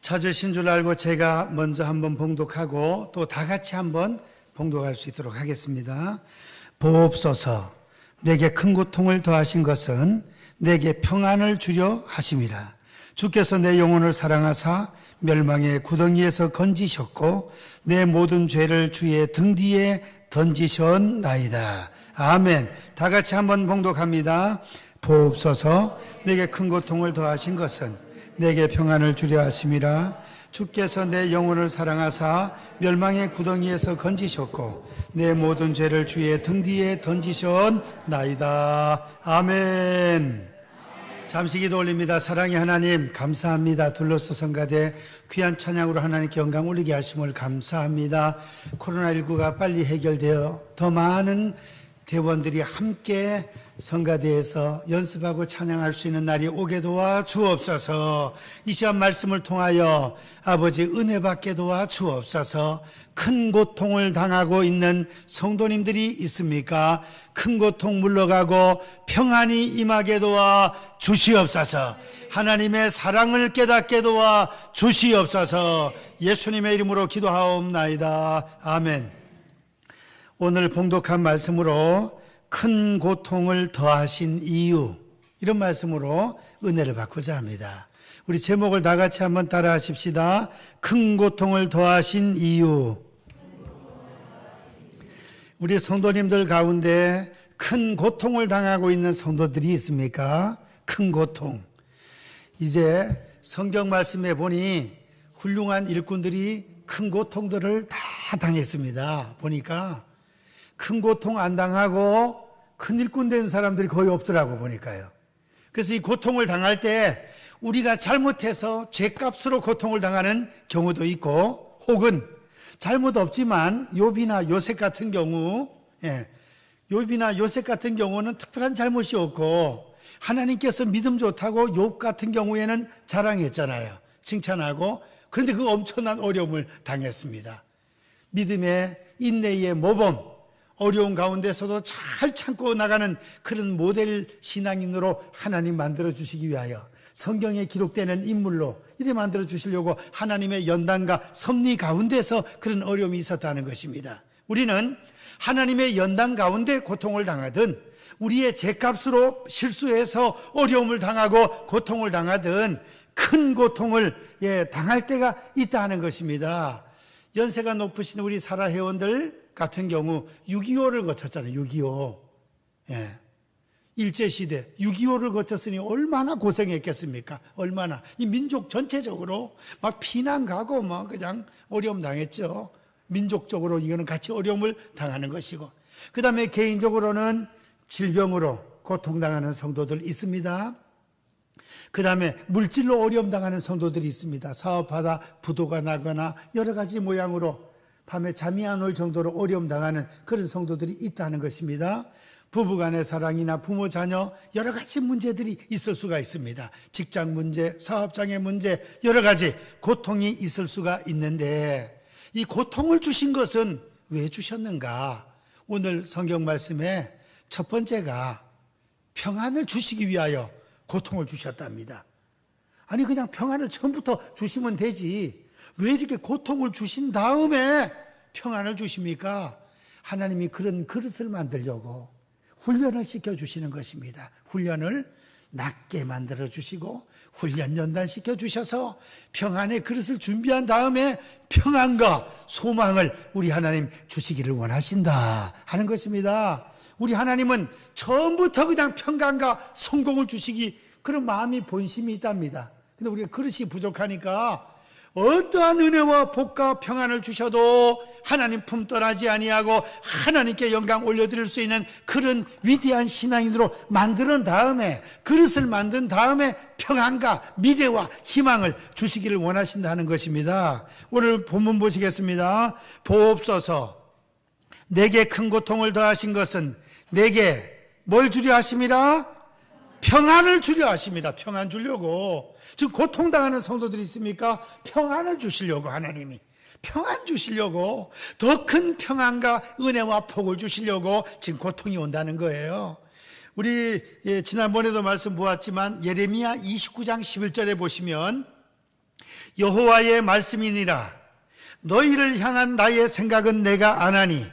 찾으신 줄 알고 제가 먼저 한번 봉독하고 또 다 같이 한번 봉독할 수 있도록 하겠습니다. 보옵소서. 내게 큰 고통을 더하신 것은 내게 평안을 주려 하심이라. 주께서 내 영혼을 사랑하사 멸망의 구덩이에서 건지셨고 내 모든 죄를 주의 등 뒤에 던지셨나이다. 아멘. 다 같이 한번 봉독합니다. 보옵소서. 내게 큰 고통을 더하신 것은 내게 평안을 주려 하심이라. 주께서 내 영혼을 사랑하사 멸망의 구덩이에서 건지셨고 내 모든 죄를 주의 등 뒤에 던지셨나이다. 아멘. 잠시 기도 올립니다. 사랑의 하나님 감사합니다. 둘러서 성가대 귀한 찬양으로 하나님께 영광 올리게 하심을 감사합니다. 코로나19가 빨리 해결되어 더 많은 대원들이 함께 성가대에서 연습하고 찬양할 수 있는 날이 오게 도와 주옵소서. 이 시간 말씀을 통하여 아버지 은혜 받게 도와 주옵소서. 큰 고통을 당하고 있는 성도님들이 있습니까? 큰 고통 물러가고 평안이 임하게 도와 주시옵소서. 하나님의 사랑을 깨닫게 도와 주시옵소서. 예수님의 이름으로 기도하옵나이다. 아멘. 오늘 봉독한 말씀으로 큰 고통을 더하신 이유, 이런 말씀으로 은혜를 받고자 합니다. 우리 제목을 다 같이 한번 따라 하십시다. 큰 고통을 더하신 이유. 우리 성도님들 가운데 큰 고통을 당하고 있는 성도들이 있습니까? 큰 고통. 이제 성경 말씀에 보니 훌륭한 일꾼들이 큰 고통들을 다 당했습니다. 보니까 큰 고통 안 당하고 큰 일꾼 된 사람들이 거의 없더라고 보니까요. 그래서 이 고통을 당할 때 우리가 잘못해서 죄값으로 고통을 당하는 경우도 있고, 혹은 잘못 없지만 욥이나 요셉 같은 경우, 욥이나 요셉 같은 경우는 특별한 잘못이 없고 하나님께서 믿음 좋다고 욥 같은 경우에는 자랑했잖아요. 칭찬하고. 그런데 그 엄청난 어려움을 당했습니다. 믿음의 인내의 모범, 어려운 가운데서도 잘 참고 나가는 그런 모델 신앙인으로 하나님 만들어 주시기 위하여 성경에 기록되는 인물로 이렇게 만들어 주시려고 하나님의 연단과 섭리 가운데서 그런 어려움이 있었다는 것입니다. 우리는 하나님의 연단 가운데 고통을 당하든 우리의 죄값으로 실수해서 어려움을 당하고 고통을 당하든 큰 고통을 당할 때가 있다는 것입니다. 연세가 높으신 우리 사라 회원들 같은 경우 6.25를 거쳤잖아요. 6.25. 일제시대 6.25를 거쳤으니 얼마나 고생했겠습니까? 얼마나. 이 민족 전체적으로 막 피난 가고 막 그냥 어려움 당했죠. 민족적으로 이거는 같이 어려움을 당하는 것이고. 그 다음에 개인적으로는 질병으로 고통당하는 성도들 있습니다. 그 다음에 물질로 어려움 당하는 성도들이 있습니다. 사업하다 부도가 나거나 여러 가지 모양으로 밤에 잠이 안 올 정도로 어려움 당하는 그런 성도들이 있다는 것입니다. 부부간의 사랑이나 부모 자녀 여러 가지 문제들이 있을 수가 있습니다. 직장 문제, 사업장의 문제, 여러 가지 고통이 있을 수가 있는데 이 고통을 주신 것은 왜 주셨는가? 오늘 성경 말씀에 첫 번째가 평안을 주시기 위하여 고통을 주셨답니다. 아니 그냥 평안을 처음부터 주시면 되지 왜 이렇게 고통을 주신 다음에 평안을 주십니까? 하나님이 그런 그릇을 만들려고 훈련을 시켜주시는 것입니다. 훈련을 낮게 만들어 주시고 훈련 연단시켜 주셔서 평안의 그릇을 준비한 다음에 평안과 소망을 우리 하나님 주시기를 원하신다 하는 것입니다. 우리 하나님은 처음부터 그냥 평강과 성공을 주시기 그런 마음이 본심이 있답니다. 근데 우리가 그릇이 부족하니까 어떠한 은혜와 복과 평안을 주셔도 하나님 품 떠나지 아니하고 하나님께 영광 올려드릴 수 있는 그런 위대한 신앙인으로 만드는 다음에 그릇을 만든 다음에 평안과 미래와 희망을 주시기를 원하신다는 것입니다. 오늘 본문 보시겠습니다. 보옵소서. 내게 큰 고통을 더하신 것은 내게 뭘 주려 하심이라? 평안을 주려 하십니다. 평안 주려고. 지금 고통당하는 성도들이 있습니까? 평안을 주시려고 하나님이. 평안 주시려고 더 큰 평안과 은혜와 복을 주시려고 지금 고통이 온다는 거예요. 우리 지난번에도 말씀 보았지만 예레미야 29장 11절에 보시면 여호와의 말씀이니라. 너희를 향한 나의 생각은 내가 아나니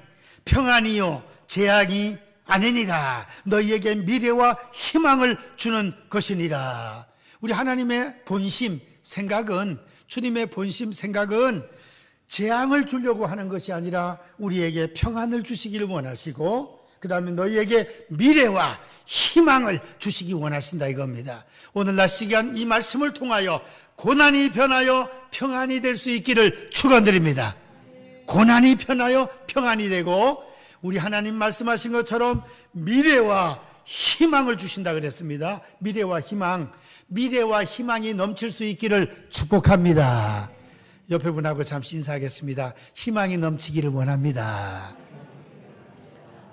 평안이요 재앙이 아니니라. 너희에게 미래와 희망을 주는 것이니라. 우리 하나님의 본심 생각은, 주님의 본심 생각은 재앙을 주려고 하는 것이 아니라 우리에게 평안을 주시기를 원하시고, 그 다음에 너희에게 미래와 희망을 주시기 원하신다 이겁니다. 오늘날 시간 이 말씀을 통하여 고난이 변하여 평안이 될 수 있기를 축원드립니다. 고난이 변하여 평안이 되고, 우리 하나님 말씀하신 것처럼 미래와 희망을 주신다 그랬습니다. 미래와 희망, 미래와 희망이 넘칠 수 있기를 축복합니다. 옆에 분하고 잠시 인사하겠습니다. 희망이 넘치기를 원합니다.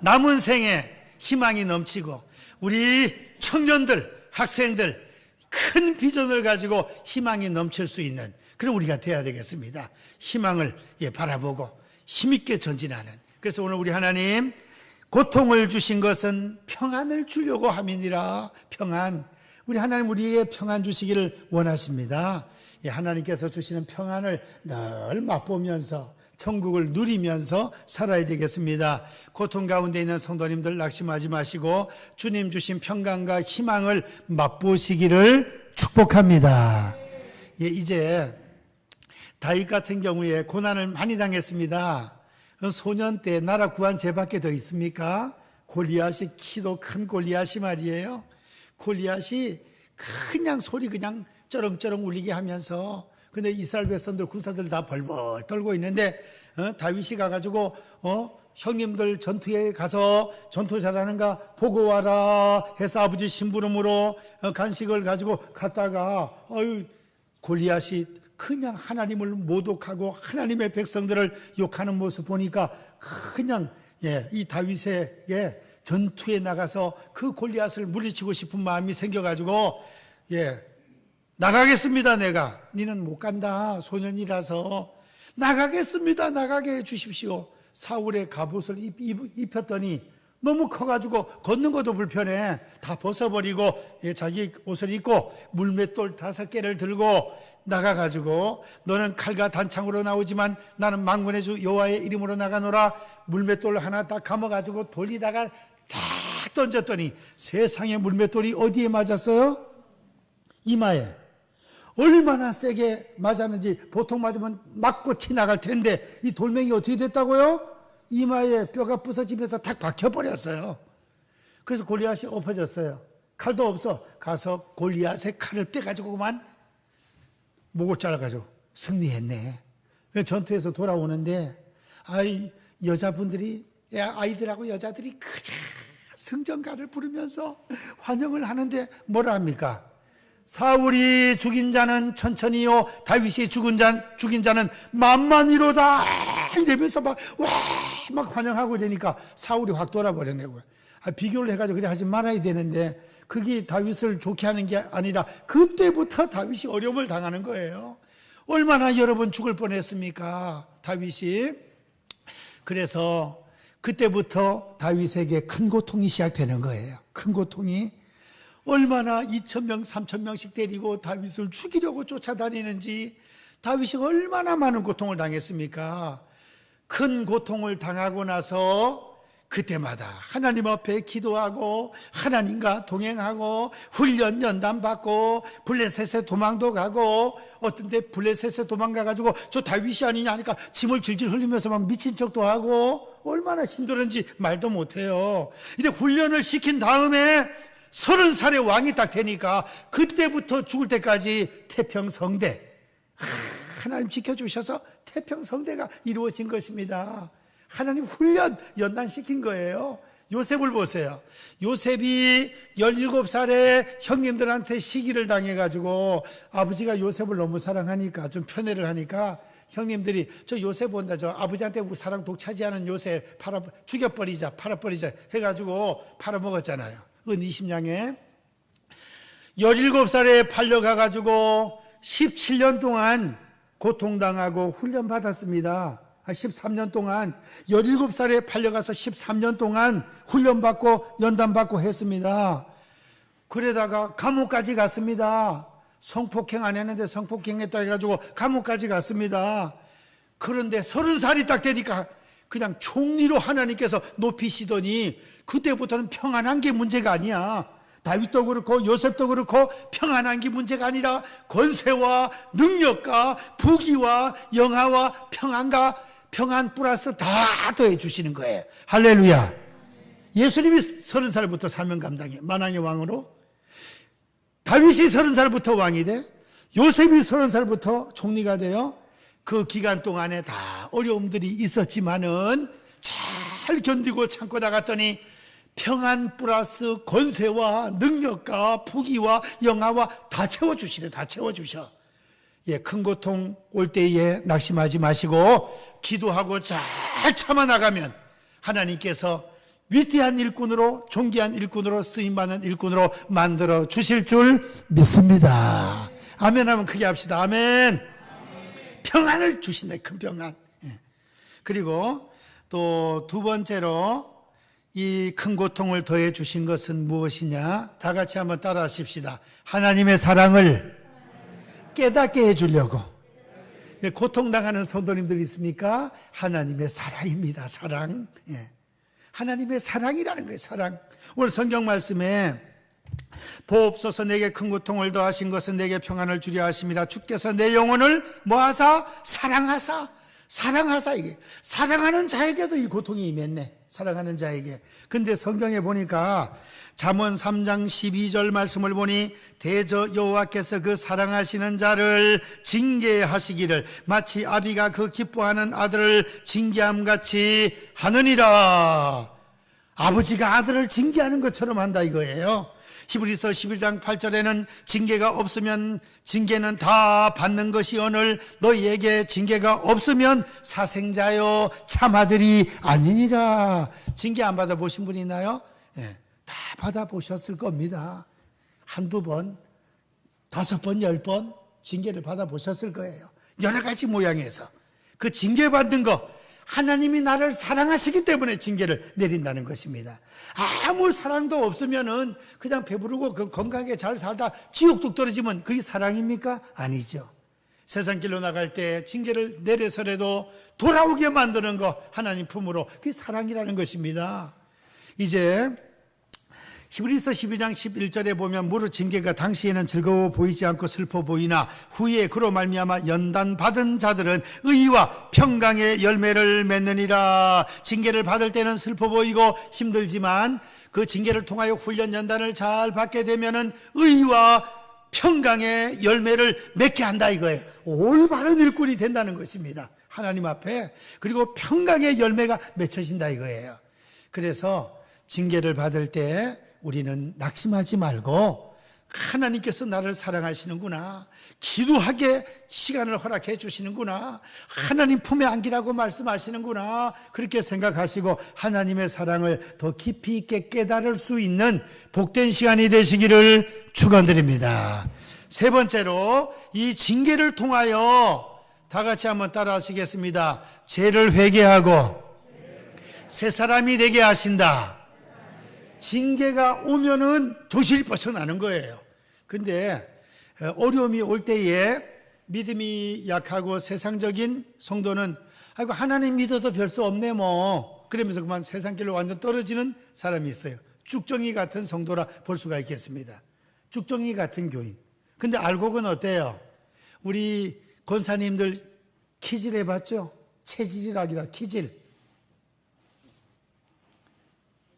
남은 생에 희망이 넘치고, 우리 청년들, 학생들 큰 비전을 가지고 희망이 넘칠 수 있는 그런 우리가 돼야 되겠습니다. 희망을 바라보고 힘있게 전진하는. 그래서 오늘 우리 하나님, 고통을 주신 것은 평안을 주려고 함이니라. 평안, 우리 하나님 우리에게 평안 주시기를 원하십니다. 하나님께서 주시는 평안을 늘 맛보면서 천국을 누리면서 살아야 되겠습니다. 고통 가운데 있는 성도님들 낙심하지 마시고 주님 주신 평강과 희망을 맛보시기를 축복합니다. 이제 다윗 같은 경우에 고난을 많이 당했습니다. 소년 때 나라 구한 죄밖에 더 있습니까? 골리앗이, 키도 큰 골리앗이 말이에요. 골리앗이 그냥 소리 그냥 쩌렁쩌렁 울리게 하면서, 근데 이스라엘 백성들 군사들 다 벌벌 떨고 있는데 다윗이 가가지고 형님들 전투에 가서 전투 잘하는가 보고 와라 해서 아버지 심부름으로 간식을 가지고 갔다가 골리앗이 그냥 하나님을 모독하고 하나님의 백성들을 욕하는 모습 보니까 그냥 이 다윗의 전투에 나가서 그 골리앗을 물리치고 싶은 마음이 생겨가지고 나가겠습니다. 내가. 니는 못 간다. 소년이라서. 나가겠습니다. 나가게 해주십시오. 사울의 갑옷을 입혔더니 너무 커가지고 걷는 것도 불편해. 다 벗어버리고 자기 옷을 입고 물맷돌 5개를 들고 나가가지고, 너는 칼과 단창으로 나오지만 나는 만군의 주 여호와의 이름으로 나가노라. 물맷돌 하나 딱 감아가지고 돌리다가 딱 던졌더니 세상에 물맷돌이 어디에 맞았어요? 이마에. 얼마나 세게 맞았는지, 보통 맞으면 맞고 티 나갈 텐데 이 돌멩이 어떻게 됐다고요? 이마에 뼈가 부서지면서 탁 박혀버렸어요. 그래서 골리앗이 엎어졌어요. 칼도 없어. 가서 골리앗의 칼을 빼가지고 그만 목을 잘라가지고 승리했네. 전투에서 돌아오는데 여자분들이, 아이들하고 여자들이 그저 승전가를 부르면서 환영을 하는데 뭐라 합니까? 사울이 죽인 자는 천천히요, 다윗이 죽인 자는 만만히로다 이러면서 막 환영하고 이러니까 사울이 확 돌아버렸네요. 비교를 해가지고 그래 하지 말아야 되는데, 그게 다윗을 좋게 하는 게 아니라 그때부터 다윗이 어려움을 당하는 거예요. 얼마나 여러 번 죽을 뻔했습니까, 다윗이. 그래서 그때부터 다윗에게 큰 고통이 시작되는 거예요. 큰 고통이. 얼마나 2,000명, 3,000명씩 데리고 다윗을 죽이려고 쫓아다니는지, 다윗이 얼마나 많은 고통을 당했습니까? 큰 고통을 당하고 나서 그때마다 하나님 앞에 기도하고 하나님과 동행하고 훈련 연단받고 블레셋에 도망도 가고, 어떤 때 블레셋에 도망가가지고 저 다윗이 아니냐 하니까 짐을 질질 흘리면서 막 미친 척도 하고, 얼마나 힘들었는지 말도 못해요. 이제 훈련을 시킨 다음에 30살의 왕이 딱 되니까 그때부터 죽을 때까지 태평성대, 하나님 지켜주셔서 태평성대가 이루어진 것입니다. 하나님 훈련 연단시킨 거예요. 요셉을 보세요. 요셉이 17살에 형님들한테 시기를 당해가지고, 아버지가 요셉을 너무 사랑하니까 좀 편애를 하니까 형님들이 저 요셉 온다, 저 아버지한테 사랑 독차지하는 요셉 죽여버리자, 팔아버리자 해가지고 팔아먹었잖아요. 은이심양에 17살에 팔려가가지고 17년 동안 고통당하고 훈련받았습니다. 13년 동안, 17살에 팔려가서 13년 동안 훈련받고 연단받고 했습니다. 그러다가 감옥까지 갔습니다. 성폭행 안 했는데 성폭행했다 해가지고 감옥까지 갔습니다. 그런데 30살이 딱 되니까 그냥 총리로 하나님께서 높이시더니 그때부터는 평안한 게 문제가 아니야. 다윗도 그렇고 요셉도 그렇고 평안한 게 문제가 아니라 권세와 능력과 부귀와 영화와 평안 플러스 다 더해 주시는 거예요. 할렐루야. 예수님이 30살부터 사명 감당해 만왕의 왕으로, 다윗이 30살부터 왕이 돼, 요셉이 30살부터 총리가 돼요. 그 기간 동안에 다 어려움들이 있었지만은 잘 견디고 참고 나갔더니 평안 플러스 권세와 능력과 부귀와 영화와 다 채워주시래. 다 채워주셔. 예, 큰 고통 올 때에 낙심하지 마시고 기도하고 잘 참아나가면 하나님께서 위대한 일꾼으로, 존귀한 일꾼으로, 쓰임받는 일꾼으로 만들어 주실 줄 믿습니다. 아멘 하면 크게 합시다. 아멘. 평안을 주신다. 큰 평안. 예. 그리고 또 두 번째로 이 큰 고통을 더해 주신 것은 무엇이냐? 다 같이 한번 따라 하십시다. 하나님의 사랑을 깨닫게 해주려고. 예, 고통당하는 성도님들 있습니까? 하나님의 사랑입니다. 사랑. 예. 하나님의 사랑이라는 거예요. 사랑. 오늘 성경 말씀에 보옵소서 내게 큰 고통을 더하신 것은 내게 평안을 주려 하심이라. 주께서 내 영혼을 뭐하사? 사랑하사. 이게 사랑하는 자에게도 이 고통이 임했네. 사랑하는 자에게. 근데 성경에 보니까 잠언 3장 12절 말씀을 보니 대저 여호와께서 그 사랑하시는 자를 징계하시기를 마치 아비가 그 기뻐하는 아들을 징계함같이 하느니라. 아버지가 아들을 징계하는 것처럼 한다 이거예요. 히브리서 11장 8절에는 징계가 없으면 징계는 다 받는 것이 오늘 너희에게 징계가 없으면 사생자여 참아들이 아니니라. 징계 안 받아보신 분 있나요? 예, 다 받아보셨을 겁니다. 한두 번, 5번, 10번 징계를 받아보셨을 거예요. 여러 가지 모양에서. 그 징계받는 거, 하나님이 나를 사랑하시기 때문에 징계를 내린다는 것입니다. 아무 사랑도 없으면은 그냥 배부르고 건강하게 잘 살다 지옥 떨어지면 그게 사랑입니까? 아니죠. 세상 길로 나갈 때 징계를 내려서라도 돌아오게 만드는 거, 하나님 품으로, 그게 사랑이라는 것입니다. 이제 히브리서 12장 11절에 보면 무릇 징계가 당시에는 즐거워 보이지 않고 슬퍼 보이나 후에 그로 말미암아 연단 받은 자들은 의와 평강의 열매를 맺느니라. 징계를 받을 때는 슬퍼 보이고 힘들지만 그 징계를 통하여 훈련 연단을 잘 받게 되면은 의와 평강의 열매를 맺게 한다 이거예요. 올바른 일꾼이 된다는 것입니다. 하나님 앞에. 그리고 평강의 열매가 맺혀진다 이거예요. 그래서 징계를 받을 때 우리는 낙심하지 말고 하나님께서 나를 사랑하시는구나, 기도하게 시간을 허락해 주시는구나, 하나님 품에 안기라고 말씀하시는구나, 그렇게 생각하시고 하나님의 사랑을 더 깊이 있게 깨달을 수 있는 복된 시간이 되시기를 축원드립니다. 세 번째로 이 징계를 통하여 다 같이 한번 따라 하시겠습니다. 죄를 회개하고 새 사람이 되게 하신다. 징계가 오면은 정신이 뻗쳐나는 거예요. 근데 어려움이 올 때에 믿음이 약하고 세상적인 성도는 아이고 하나님 믿어도 별 수 없네 뭐 그러면서 그만 세상길로 완전 떨어지는 사람이 있어요. 쭉정이 같은 성도라 볼 수가 있겠습니다. 쭉정이 같은 교인. 근데 알곡은 어때요? 우리 권사님들 키질 해봤죠? 체질이라기다. 키질.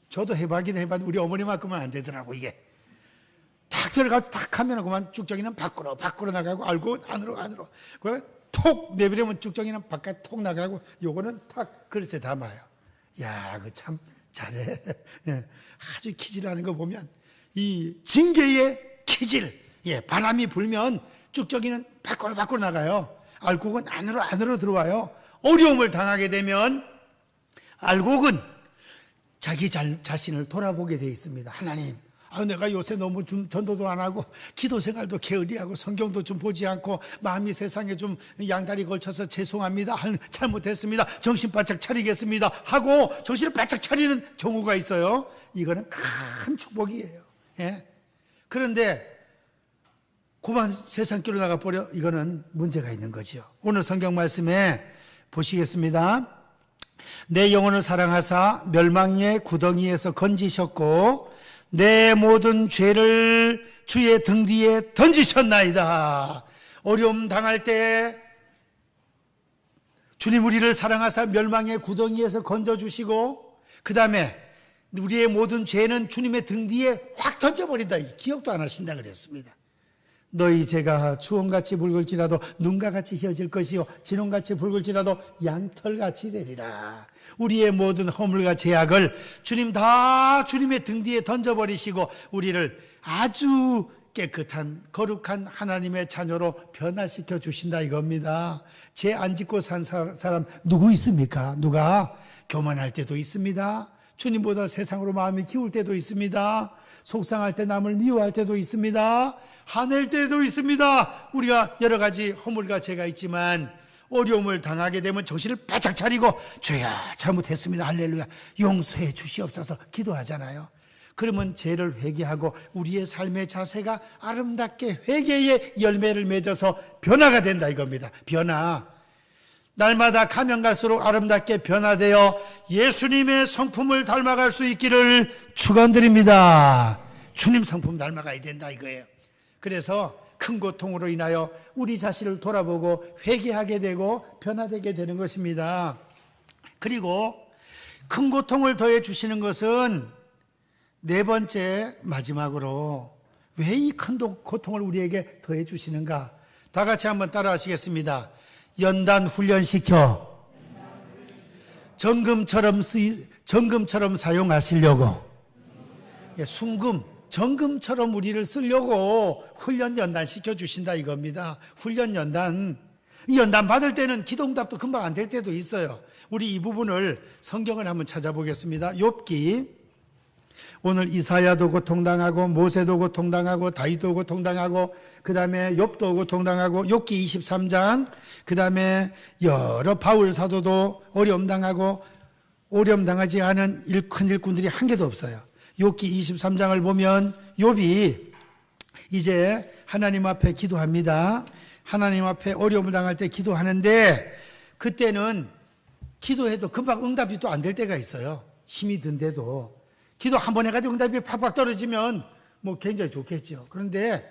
저도 해봤긴 해봤는데 우리 어머니만큼은 안 되더라고. 이게 탁 들어가서 탁 하면 그만 쭉정이는 밖으로 나가고 알고 안으로 그래 톡 내버리면 쭉정이는 바깥 톡 나가고 요거는 탁 그릇에 담아요. 야, 그 참 잘해. 예, 아주 키질하는 거 보면 이 징계의 키질. 예, 바람이 불면 쭉정이는 밖으로 나가요. 알곡은 안으로 들어와요. 어려움을 당하게 되면 알곡은 자기 자신을 돌아보게 돼 있습니다. 하나님, 내가 요새 너무 전도도 안 하고 기도 생활도 게으리하고 성경도 좀 보지 않고 마음이 세상에 좀 양다리 걸쳐서 죄송합니다. 잘못했습니다. 정신 바짝 차리겠습니다. 하고 정신을 바짝 차리는 경우가 있어요. 이거는 큰 축복이에요. 예? 그런데 그만 세상길로 나가버려. 이거는 문제가 있는 거죠. 오늘 성경 말씀에 보시겠습니다. 내 영혼을 사랑하사 멸망의 구덩이에서 건지셨고 내 모든 죄를 주의 등 뒤에 던지셨나이다. 어려움 당할 때 주님 우리를 사랑하사 멸망의 구덩이에서 건져주시고 그 다음에 우리의 모든 죄는 주님의 등 뒤에 확 던져버린다. 기억도 안 하신다 그랬습니다. 너희 죄가 주홍같이 붉을지라도 눈과 같이 휘어질 것이요 진홍같이 붉을지라도 양털같이 되리라. 우리의 모든 허물과 죄악을 주님 다 주님의 등 뒤에 던져버리시고 우리를 아주 깨끗한 거룩한 하나님의 자녀로 변화시켜 주신다 이겁니다. 죄 안 짓고 산 사람 누구 있습니까? 누가? 교만할 때도 있습니다. 주님보다 세상으로 마음이 기울 때도 있습니다. 속상할 때 남을 미워할 때도 있습니다. 화낼 때도 있습니다. 우리가 여러 가지 허물과 죄가 있지만 어려움을 당하게 되면 정신을 바짝 차리고 주야 잘못했습니다 할렐루야 용서해 주시옵소서 기도하잖아요. 그러면 죄를 회개하고 우리의 삶의 자세가 아름답게 회개의 열매를 맺어서 변화가 된다 이겁니다. 변화. 날마다 가면 갈수록 아름답게 변화되어 예수님의 성품을 닮아갈 수 있기를 축원드립니다. 주님 성품 닮아가야 된다 이거예요. 그래서 큰 고통으로 인하여 우리 자신을 돌아보고 회개하게 되고 변화되게 되는 것입니다. 그리고 큰 고통을 더해 주시는 것은 네 번째 마지막으로 왜 이 큰 고통을 우리에게 더해 주시는가? 다 같이 한번 따라 하시겠습니다. 연단 훈련시켜 정금처럼 사용하시려고 순금 정금처럼 우리를 쓰려고 훈련 연단시켜 주신다 이겁니다. 훈련 연단 받을 때는 기도응답도 금방 안 될 때도 있어요. 우리 이 부분을 성경을 한번 찾아보겠습니다. 욥기 오늘 이사야도 고통당하고 모세도 고통당하고 다윗도 고통당하고 그 다음에 욥도 고통당하고 욥기 23장 그 다음에 여러 바울 사도도 어려움당하고 어려움당하지 않은 큰 일꾼들이 한 개도 없어요. 욥기 23장을 보면 욥이 이제 하나님 앞에 기도합니다. 하나님 앞에 어려움을 당할 때 기도하는데 그때는 기도해도 금방 응답이 또 안 될 때가 있어요. 힘이 든데도 기도 한 번 해가지고 응답이 팍팍 떨어지면 뭐 굉장히 좋겠죠. 그런데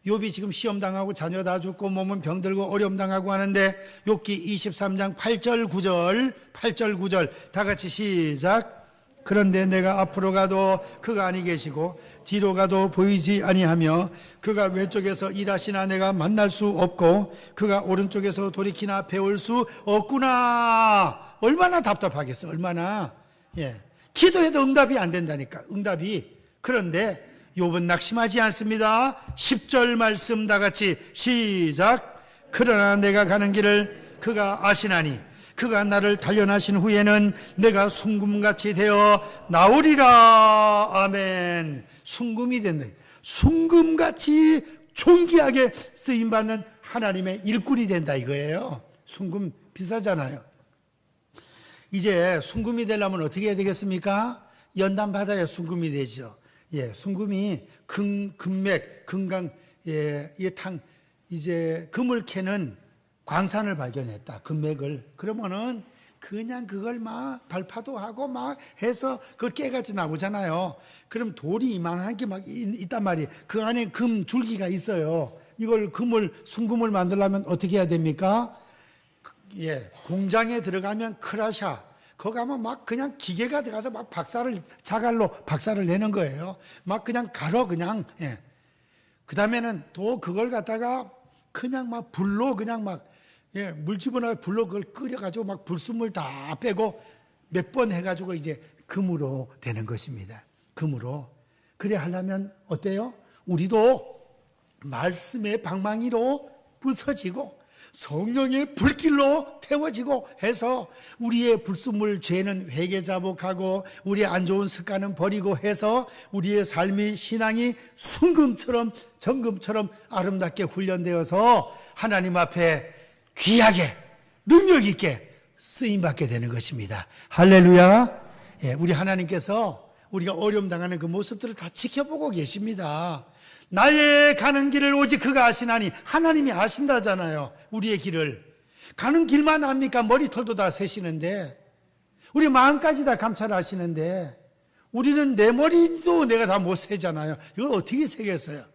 욥이 지금 시험 당하고 자녀 다 죽고 몸은 병들고 어려움 당하고 하는데 욥기 23장 8절 9절 다 같이 시작. 그런데 내가 앞으로 가도 그가 아니 계시고 뒤로 가도 보이지 아니하며 그가 왼쪽에서 일하시나 내가 만날 수 없고 그가 오른쪽에서 돌이키나 배울 수 없구나. 얼마나 답답하겠어. 얼마나. 기도해도 응답이 안 된다니까. 응답이. 그런데 욥은 낙심하지 않습니다. 10절 말씀 다 같이 시작. 그러나 내가 가는 길을 그가 아시나니 그가 나를 단련하신 후에는 내가 순금같이 되어 나오리라. 아멘. 순금이 된다. 순금같이 존귀하게 쓰임받는 하나님의 일꾼이 된다 이거예요. 순금 비싸잖아요. 이제 순금이 되려면 어떻게 해야 되겠습니까? 연단 받아야 순금이 되죠. 순금이 금맥, 금강, 이제 금을 캐는 광산을 발견했다. 금맥을. 그러면은 그냥 그걸 막 발파도 하고 막 해서 그걸 깨가지고 나오잖아요. 그럼 돌이 이만한 게 막 있단 말이에요. 그 안에 금 줄기가 있어요. 이걸 순금을 만들려면 어떻게 해야 됩니까? 공장에 들어가면 크라샤. 거기 가면 막 그냥 기계가 들어가서 막 자갈로 박살을 내는 거예요. 막 그냥 그냥. 그 다음에는 또 그걸 갖다가 그냥 막 불로 그냥 물 집어넣어 불로 그걸 끓여가지고 막 불순물 다 빼고 몇 번 해가지고 이제 금으로 되는 것입니다. 금으로. 그래 하려면 어때요? 우리도 말씀의 방망이로 부서지고 성령의 불길로 태워지고 해서 우리의 불순물 죄는 회개자복하고 우리의 안 좋은 습관은 버리고 해서 우리의 삶이 신앙이 순금처럼 정금처럼 아름답게 훈련되어서 하나님 앞에 귀하게 능력 있게 쓰임받게 되는 것입니다. 할렐루야. 우리 하나님께서 우리가 어려움 당하는 그 모습들을 다 지켜보고 계십니다. 나의 가는 길을 오직 그가 아시나니. 하나님이 아신다잖아요. 우리의 길을. 가는 길만 압니까? 머리털도 다 세시는데, 우리 마음까지 다 감찰하시는데, 우리는 내 머리도 내가 다 못 세잖아요. 이거 어떻게 세겠어요?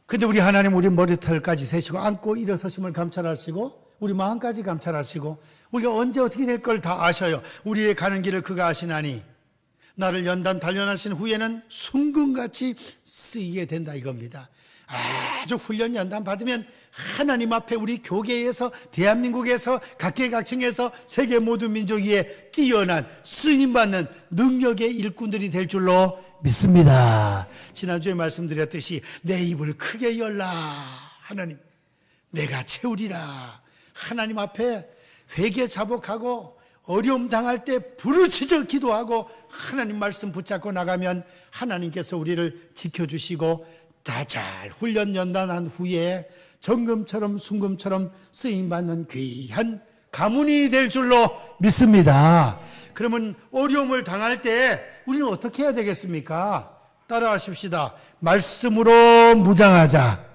근데 우리 하나님 우리 머리털까지 세시고, 앉고 일어서심을 감찰하시고, 우리 마음까지 감찰하시고, 우리가 언제 어떻게 될 걸 다 아셔요. 우리의 가는 길을 그가 아시나니. 나를 연단 단련하신 후에는 순금같이 쓰이게 된다 이겁니다. 아주 훈련 연단 받으면 하나님 앞에 우리 교계에서, 대한민국에서, 각계각층에서 세계 모든 민족 위에 뛰어난 쓰임받는 능력의 일꾼들이 될 줄로 믿습니다. 지난주에 말씀드렸듯이 내 입을 크게 열라. 하나님, 내가 채우리라. 하나님 앞에 회개 자복하고 어려움 당할 때 부르짖어 기도하고 하나님 말씀 붙잡고 나가면 하나님께서 우리를 지켜주시고 다 잘 훈련 연단한 후에 정금처럼 순금처럼 쓰임받는 귀한 가문이 될 줄로 믿습니다. 그러면 어려움을 당할 때 우리는 어떻게 해야 되겠습니까? 따라하십시다. 말씀으로 무장하자.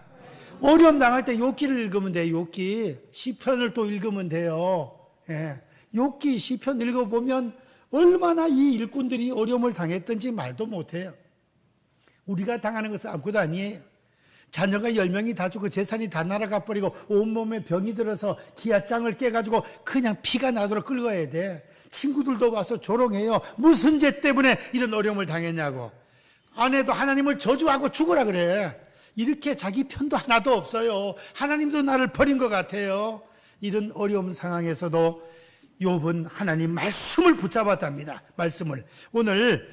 어려움 당할 때 욥기를 읽으면 돼요. 욥기 시편을 또 읽으면 돼요. 예. 욥기 시편 읽어보면 얼마나 이 일꾼들이 어려움을 당했던지 말도 못해요. 우리가 당하는 것은 아무것도 아니에요. 자녀가 10명이 다 죽고 재산이 다 날아가 버리고 온몸에 병이 들어서 기아장을 깨가지고 그냥 피가 나도록 긁어야 돼. 친구들도 와서 조롱해요. 무슨 죄 때문에 이런 어려움을 당했냐고. 아내도 하나님을 저주하고 죽으라 그래. 이렇게 자기 편도 하나도 없어요. 하나님도 나를 버린 것 같아요. 이런 어려운 상황에서도 욥은 하나님 말씀을 붙잡았답니다. 말씀을. 오늘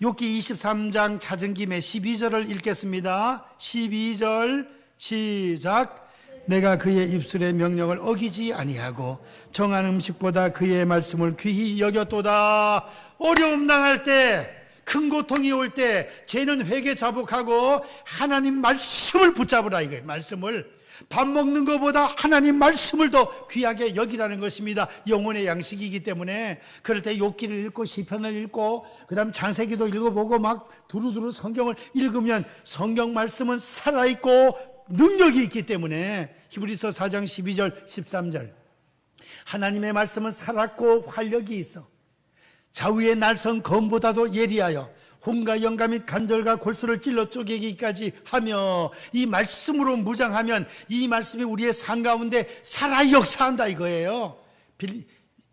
욥기 23장 찾은 김에 12절을 읽겠습니다. 12절 시작. 내가 그의 입술의 명령을 어기지 아니하고 정한 음식보다 그의 말씀을 귀히 여겼도다. 어려움 당할 때, 큰 고통이 올 때 죄는 회개 자복하고 하나님 말씀을 붙잡으라 이거예요. 말씀을. 밥 먹는 것보다 하나님 말씀을 더 귀하게 여기라는 것입니다. 영혼의 양식이기 때문에. 그럴 때 욥기를 읽고 시편을 읽고 그 다음 창세기도 읽어보고 막 두루두루 성경을 읽으면 성경 말씀은 살아있고 능력이 있기 때문에 히브리서 4장 12절 13절 하나님의 말씀은 살았고 활력이 있어 좌우의 날선 검보다도 예리하여 혼과 영가 및 간절과 골수를 찔러 쪼개기까지 하며 이 말씀으로 무장하면 이 말씀이 우리의 삶 가운데 살아 역사한다 이거예요.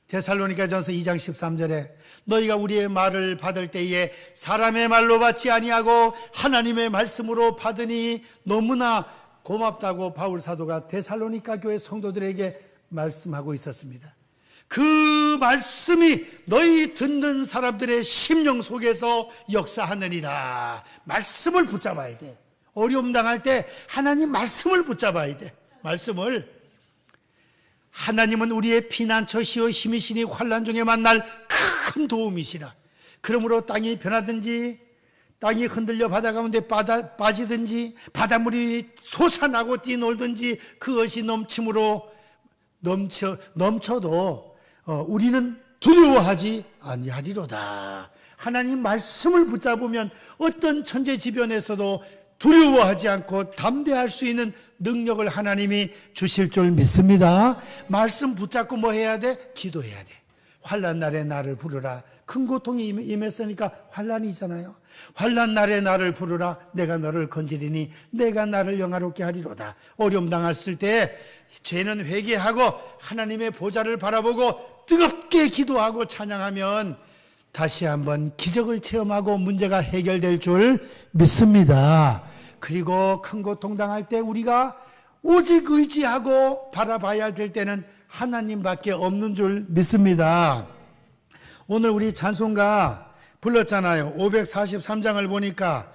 데살로니가전서 2장 13절에 너희가 우리의 말을 받을 때에 사람의 말로 받지 아니하고 하나님의 말씀으로 받으니 너무나 고맙다고 바울 사도가 데살로니가 교회 성도들에게 말씀하고 있었습니다. 그 말씀이 너희 듣는 사람들의 심령 속에서 역사하느니라. 말씀을 붙잡아야 돼. 어려움 당할 때 하나님 말씀을 붙잡아야 돼. 말씀을. 하나님은 우리의 피난처시요 힘이시니 환난 중에 만날 큰 도움이시라. 그러므로 땅이 변하든지 땅이 흔들려 바다 가운데 빠지든지 바닷물이 솟아나고 뛰놀든지 그것이 넘쳐도 우리는 두려워하지 아니하리로다. 하나님 말씀을 붙잡으면 어떤 천재지변에서도 두려워하지 않고 담대할 수 있는 능력을 하나님이 주실 줄 믿습니다. 말씀 붙잡고 뭐 해야 돼? 기도해야 돼. 환난 날에 나를 부르라. 큰 고통이 임했으니까 환난이잖아요. 환난 날에 나를 부르라. 내가 너를 건지리니 내가 나를 영화롭게 하리로다. 어려움 당했을 때 죄는 회개하고 하나님의 보좌를 바라보고 뜨겁게 기도하고 찬양하면 다시 한번 기적을 체험하고 문제가 해결될 줄 믿습니다. 그리고 큰 고통 당할 때 우리가 오직 의지하고 바라봐야 될 때는 하나님밖에 없는 줄 믿습니다. 오늘 우리 찬송가 불렀잖아요. 543장을 보니까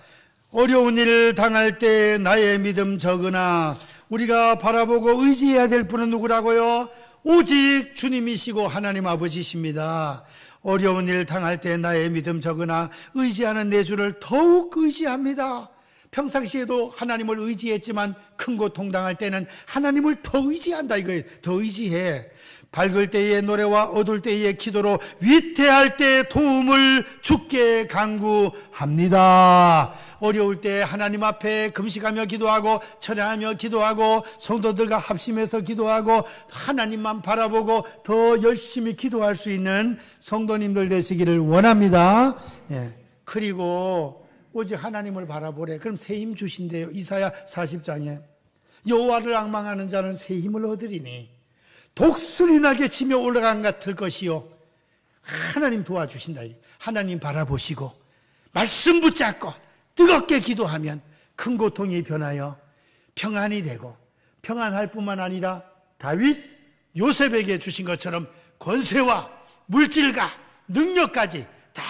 어려운 일을 당할 때 나의 믿음 적으나 우리가 바라보고 의지해야 될 분은 누구라고요? 오직 주님이시고 하나님 아버지십니다. 어려운 일 당할 때 나의 믿음 적으나 의지하는 내 주를 더욱 의지합니다. 평상시에도 하나님을 의지했지만 큰 고통 당할 때는 하나님을 더 의지한다 이거예요. 더 의지해. 밝을 때의 노래와 어두울 때의 기도로 위태할 때의 도움을 주께 간구합니다. 어려울 때 하나님 앞에 금식하며 기도하고 철야하며 기도하고 성도들과 합심해서 기도하고 하나님만 바라보고 더 열심히 기도할 수 있는 성도님들 되시기를 원합니다. 예. 그리고 오직 하나님을 바라보래. 그럼 새 힘 주신대요. 이사야 40장에 여호와를 앙망하는 자는 새 힘을 얻으리니 독수리 날개 치며 올라간 같을 것이요. 하나님 도와주신다. 하나님 바라보시고 말씀 붙잡고 뜨겁게 기도하면 큰 고통이 변하여 평안이 되고, 평안할 뿐만 아니라 다윗 요셉에게 주신 것처럼 권세와 물질과 능력까지 다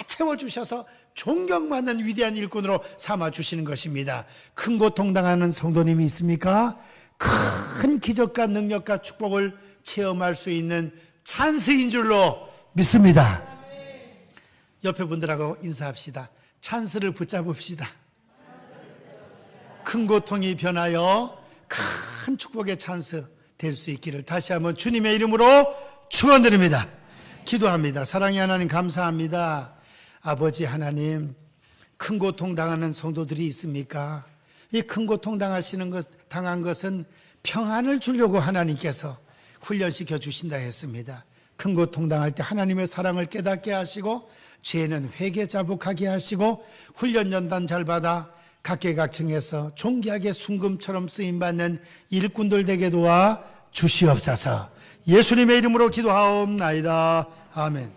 채워주셔서 존경받는 위대한 일꾼으로 삼아주시는 것입니다. 큰 고통 당하는 성도님이 있습니까? 큰 기적과 능력과 축복을 체험할 수 있는 찬스인 줄로 믿습니다. 옆에 분들하고 인사합시다. 찬스를 붙잡읍시다. 큰 고통이 변하여 큰 축복의 찬스 될 수 있기를 다시 한번 주님의 이름으로 축원드립니다. 기도합니다. 사랑의 하나님 감사합니다. 아버지 하나님, 큰 고통 당하는 성도들이 있습니까? 이 큰 고통 당한 것은 평안을 주려고 하나님께서 훈련시켜 주신다 했습니다. 큰 고통 당할 때 하나님의 사랑을 깨닫게 하시고 죄는 회개 자복하게 하시고 훈련 연단 잘 받아 각계각층에서 존귀하게 순금처럼 쓰임받는 일꾼들 되게 도와 주시옵소서. 예수님의 이름으로 기도하옵나이다. 아멘.